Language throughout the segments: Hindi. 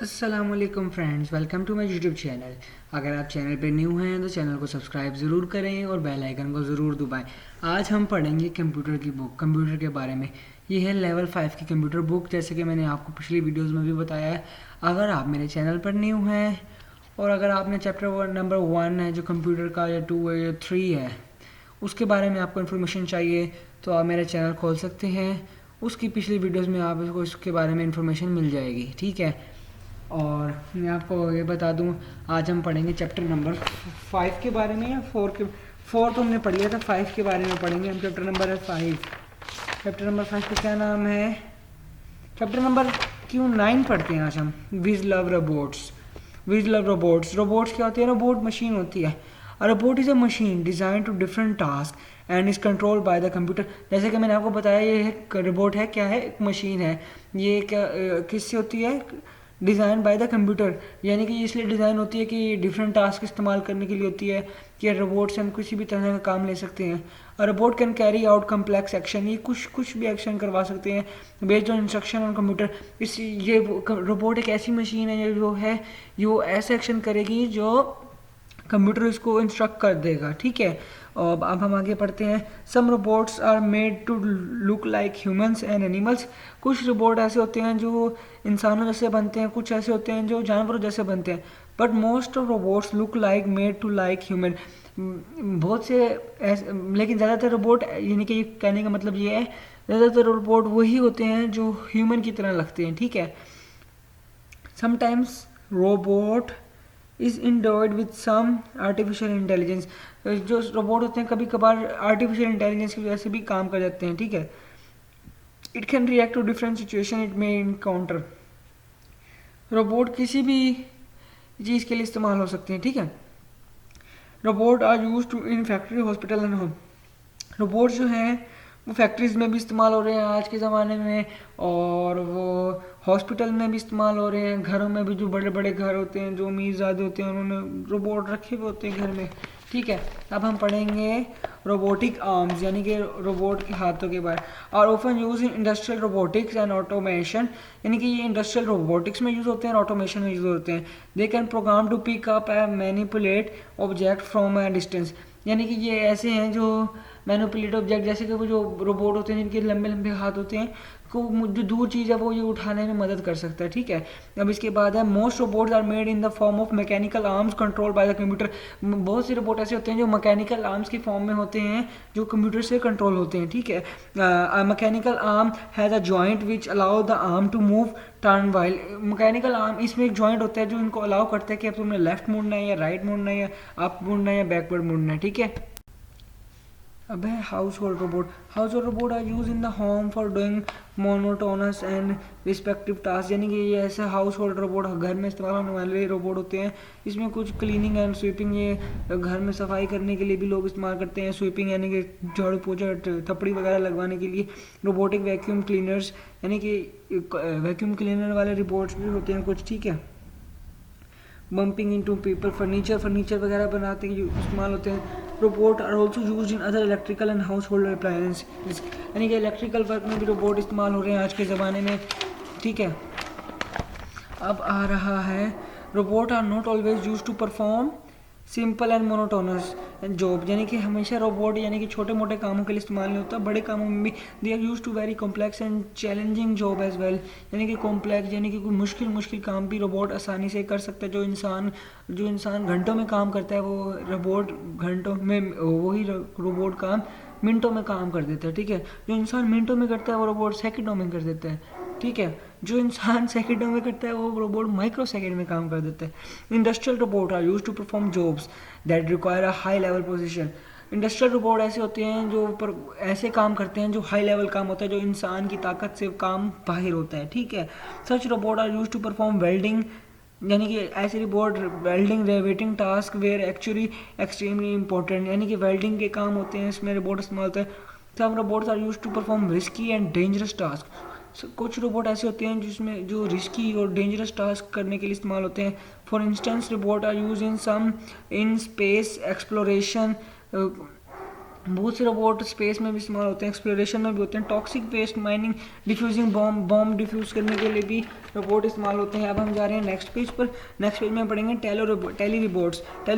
अस्सलामुअलैकुम friends, welcome to my YouTube channel. अगर आप चैनल पर न्यू हैं तो चैनल को सब्सक्राइब ज़रूर करें और बेल आइकन को ज़रूर दबाएं। आज हम पढ़ेंगे कंप्यूटर की बुक, कंप्यूटर के बारे में। ये है लेवल 5 की कंप्यूटर बुक, जैसे कि मैंने आपको पिछली वीडियोस में भी बताया है। अगर आप मेरे चैनल पर न्यू हैं और अगर आपने चैप्टर नंबर 1 है जो कंप्यूटर का, या 2 है या 3 है, उसके बारे में आपको इन्फॉर्मेशन चाहिए तो आप मेरा चैनल खोल सकते हैं। उसकी पिछली वीडियोज़ में आपको इसके बारे में इन्फॉर्मेशन मिल जाएगी, ठीक है। और मैं आपको ये बता दूं, आज हम पढ़ेंगे चैप्टर नंबर 5 के बारे में, या 4 तो हमने पढ़ लिया था, 5 के बारे में पढ़ेंगे हम। चैप्टर नंबर है 5। चैप्टर नंबर 5 का क्या नाम है? चैप्टर नंबर क्यों 9 पढ़ते हैं आज हम। With love robots. With love robots. Robots क्या होते हैं? रोबोट मशीन होती है। A robot is a machine designed to different tasks and is controlled by the computer। जैसे कि मैंने आपको बताया, ये रोबोट है, क्या है? एक मशीन है। ये क्या किससे होती है? डिज़ाइन बाय द कंप्यूटर, यानी कि इसलिए डिज़ाइन होती है कि डिफरेंट टास्क इस्तेमाल करने के लिए होती है कि रोबोट से हम किसी भी तरह का काम ले सकते हैं। और robot can carry out complex action. ये कुछ भी एक्शन करवा सकते हैं based on instruction on computer. ये रोबोट एक ऐसी मशीन है जो ऐसे एक्शन करेगी जो कंप्यूटर इसको इंस्ट्रक्ट कर देगा, ठीक है। और अब हम आगे पढ़ते हैं। Some robots are made to look like humans and animals. कुछ रोबोट ऐसे होते हैं जो इंसानों जैसे बनते हैं, कुछ ऐसे होते हैं जो जानवरों जैसे बनते हैं। But most of robots look like made to like human. बहुत से लेकिन ज़्यादातर रोबोट, यानी कि कहने का मतलब ये है, ज़्यादातर रोबोट वही होते हैं जो ह्यूमन की तरह लगते हैं, ठीक है। Sometimes robot is endowed with some artificial intelligence. जो रोबोट होते हैं कभी कभार आर्टिफिशियल इंटेलिजेंस की वजह से भी काम कर जाते हैं, ठीक है। It can react to different situation it may encounter. Robot किसी भी चीज़ के लिए इस्तेमाल हो सकते हैं, ठीक है। Robot are use to in factory, hospital and home. Robot जो हैं वो फैक्ट्रीज में भी इस्तेमाल हो रहे हैं आज के ज़माने में, और वो हॉस्पिटल में भी इस्तेमाल हो रहे हैं। घरों में भी जो बड़े बड़े घर होते हैं, जो अमीरज़ादे होते हैं, उन्होंने रोबोट रखे हुए होते हैं घर में, ठीक है। अब हम पढ़ेंगे रोबोटिक आर्म्स, यानी कि रोबोट के हाथों के बारे। और often use in industrial robotics and automation, यानी कि ये इंडस्ट्रियल रोबोटिक्स में यूज़ होते हैं और ऑटोमेशन में यूज़ होते हैं। They can program to pick up and manipulate object from a distance, यानी कि ये ऐसे हैं जो मैनिपुलेट ऑब्जेक्ट, जैसे कि वो जो रोबोट होते हैं जिनके लंबे लंबे हाथ होते हैं, को जो दूर चीज़ है वो ये उठाने में मदद कर सकता है, ठीक है। अब इसके बाद है most robots are made in the form of mechanical arms control by the computer. बहुत से रोबोट ऐसे होते हैं जो मैकेनिकल आर्म्स की फॉर्म में होते हैं, जो कंप्यूटर से कंट्रोल होते हैं, ठीक है। Mechanical arm has a joint which allow the arm to move turn while. Mechanical arm, इसमें एक जॉइंट होता है जो इनको अलाउ करता है कि अब तुमने लेफ्ट मुड़ना है या राइट मुड़ना है या अप मुड़ना है या बैकवर्ड मुड़ना है, ठीक है। अब है household robot. Household robot are use in the home for doing monotonous and respective task, यानी कि ये ऐसे हाउस होल्ड रोबोट घर में इस्तेमाल होने वाले रोबोट होते हैं। इसमें कुछ क्लीनिंग एंड स्वीपिंग, ये घर में सफाई करने के लिए भी लोग इस्तेमाल करते हैं। स्वीपिंग यानी कि झाड़ू पोछा थपड़ी वगैरह लगवाने के लिए। रोबोटिक वैक्यूम क्लीनर्स, यानी कि वैक्यूम क्लीनर वाले रोबोट्स भी होते हैं कुछ, ठीक है। बम्पिंग इनटू पेपर, फर्नीचर वगैरह बनाते हैं, इस्तेमाल होते हैं। Robot are also use in other electrical and household appliance, यानी कि इलेक्ट्रिकल वर्क में भी रोबोट इस्तेमाल हो रहे हैं आज के ज़माने में, ठीक है। अब आ रहा है robot are not always use to perform simple and monotonous job, यानी कि हमेशा रोबोट यानी कि छोटे मोटे कामों के लिए इस्तेमाल नहीं होता, बड़े कामों में भी। They are use to very complex and challenging job as well, यानी कि कॉम्प्लेक्स यानी कि कोई मुश्किल काम भी रोबोट आसानी से कर सकता है। जो इंसान घंटों में काम करता है, वो रोबोट घंटों में, वही रोबोट काम मिनटों में काम कर देता है, ठीक है। जो इंसान मिनटों में करता है वो रोबोट सेकंडों में कर देता है, ठीक है। जो इंसान सेकंडों में करता है वो रोबोट माइक्रो सेकंड में काम कर देता है। Industrial robot are use to perform jobs that require a high level position. Industrial robot ऐसे होते हैं जो ऐसे काम करते हैं जो हाई लेवल काम होता है, जो इंसान की ताकत से काम बाहर होता है, ठीक है। Such robot are use to perform welding, यानी कि ऐसे robot welding riveting task were actually extremely important, यानी कि वेल्डिंग के काम होते हैं, इसमें रोबोट इस्तेमाल होता है। Some robots are use to perform risky and dangerous task. कुछ रोबोट ऐसे होते हैं जिसमें जो रिस्की और डेंजरस टास्क करने के लिए इस्तेमाल होते हैं। For instance robot are use in space exploration, बहुत से रोबोट स्पेस में भी इस्तेमाल होते हैं, एक्सप्लोरेशन में भी होते हैं, toxic waste mining, defusing bomb defuse करने के लिए भी रोबोट इस्तेमाल होते हैं। अब हम जा रहे हैं नेक्स्ट पेज पर। नेक्स्ट पेज में पढ़ेंगे tele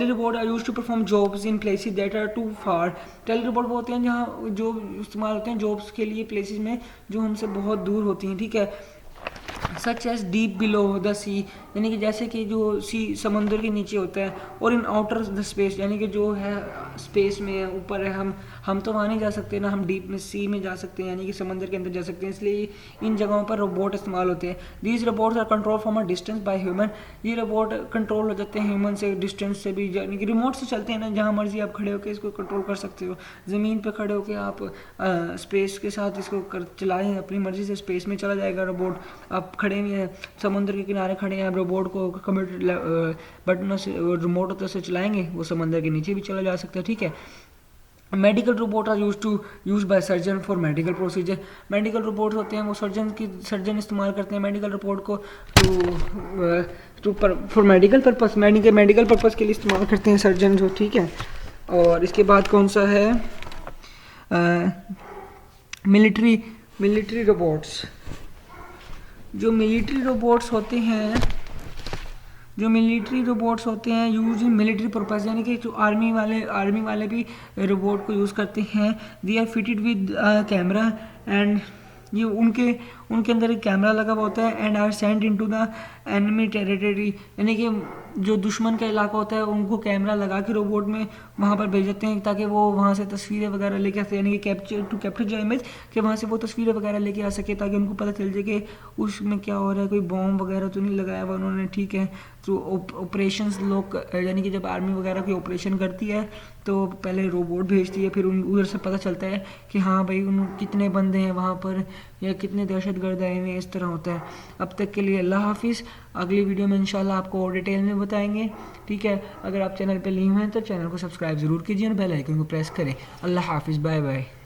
robot are use to perform jobs in places that are too far. Telerobot वो होते हैं जहाँ जो इस्तेमाल होते हैं जॉब्स के लिए प्लेसेस में जो हमसे बहुत दूर होती हैं, ठीक है। Such as deep below the sea, यानी कि जैसे कि जो सी समुद्र के नीचे होता है, और इन आउटर द स्पेस, यानी कि जो है स्पेस में ऊपर है, हम तो वहाँ नहीं जा सकते ना, हम डीप में सी में जा सकते हैं, यानी कि समुद्र के अंदर जा सकते हैं, इसलिए इन जगहों पर रोबोट इस्तेमाल होते हैं। These robots are control from a distance by human, ये रोबोट कंट्रोल हो जाते हैं ह्यूमन से, डिस्टेंस से भी, यानी कि रिमोट से चलते हैं ना, जहाँ मर्जी आप खड़े होकर इसको कंट्रोल कर सकते हो। ज़मीन पर खड़े होकर आप स्पेस के साथ इसको चलाएँ, अपनी मर्जी से स्पेस में चला जाएगा रोबोट। आप खड़े हुए हैं समुद्र के किनारे खड़े हैं, आप रोबोट को कंप्यूटर बटनों से रिमोट से चलाएंगे, वो समंदर के नीचे भी चला जा सकता है, ठीक है। Medical robot are use by surgeon for medical procedure, medical robot होते हैं वो सर्जन इस्तेमाल करते हैं मेडिकल रोबोट को for medical purpose, medical purpose के लिए इस्तेमाल करते हैं सर्जन जो, ठीक है। और इसके बाद कौन सा है, मिलिट्री रोबोट्स। जो मिलिट्री रोबोट्स होते हैं यूज इन मिलिट्री पर्पस, यानी कि जो आर्मी वाले भी रोबोट को यूज़ करते हैं। They are fitted with camera and ये उनके अंदर एक कैमरा लगा हुआ होता है, and are send into the enemy territory, यानी कि जो दुश्मन का इलाका होता है उनको कैमरा लगा के रोबोट में वहाँ पर भेज देते हैं, ताकि वो वहाँ से तस्वीरें वगैरह लेके आ सके, यानी कि कैप्चर जो इमेज, कि वहाँ से वो तस्वीरें वगैरह लेके आ सके, ताकि उनको पता चल जाए कि उसमें क्या हो रहा है, कोई बॉम्ब वगैरह तो नहीं लगाया हुआ उन्होंने, ठीक है। तो ऑपरेशंस लोग, यानी कि जब आर्मी वगैरह कोई ऑपरेशन करती है तो पहले रोबोट भेजती है, फिर उधर से पता चलता है कि हाँ भाई उन कितने बंदे हैं वहाँ पर, या कितने दहशतगर्द आए हुए, इस तरह होता है। अब तक के लिए अल्लाह हाफिज़, अगली वीडियो में इंशाल्लाह आपको और डिटेल में बताएंगे, ठीक है। अगर आप चैनल पे न्यू हैं तो चैनल को सब्सक्राइब ज़रूर कीजिए और बेल आइकन को प्रेस करें। अल्लाह हाफिज़, बाय बाय।